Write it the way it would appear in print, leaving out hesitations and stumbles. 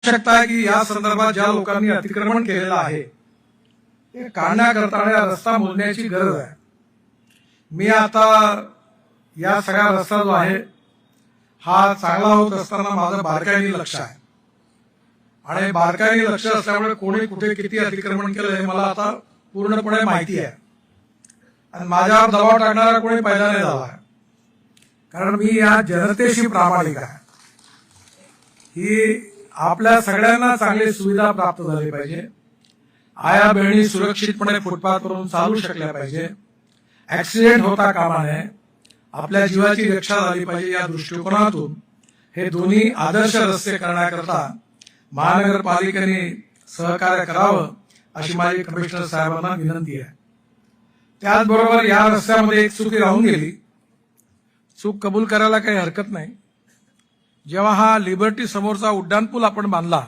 आवश्यकता आहे की या संदर्भात ज्या लोकांनी अतिक्रमण केलेलं आहे ते काढण्याकरता या रस्ता मोजण्याची गरज आहे। मी आता या सगळ्या रस्ता जो आहे हा चांगला होत असताना माझं बारकाईने लक्ष आहे आणि बारकाईने लक्ष असल्यामुळे कोणी कुठे किती अतिक्रमण केलं हे मला आता पूर्णपणे माहिती आहे आणि माझ्यावर दबाव टाकणारा कोणी पैदा नाही झाला आहे, कारण मी या जनतेशी प्रामाणिक आहे। ही आपल्या सगळ्यांना चांगली सुविधा प्राप्त झाली पाहिजे, आया बहिणी सुरक्षितपणे फुटपाथवरून चालू शकल्या पाहिजे, ऍक्सिडेंट होता कामा नये, आपल्या जीवाची रक्षा झाली पाहिजे। या दृष्टिकोनातून हे दोन्ही आदर्श रस्ते करण्याकरता महानगरपालिकेने सहकार्य करावं अशी माझी कमिशनर साहेबांना विनंती आहे। त्याचबरोबर या रस्त्यामध्ये एक चुकी राहून गेली, चूक कबूल करायला काही हरकत नाही। जेव्हा हा लिबर्टी समोरचा उड्डाणपूल आपण बांधला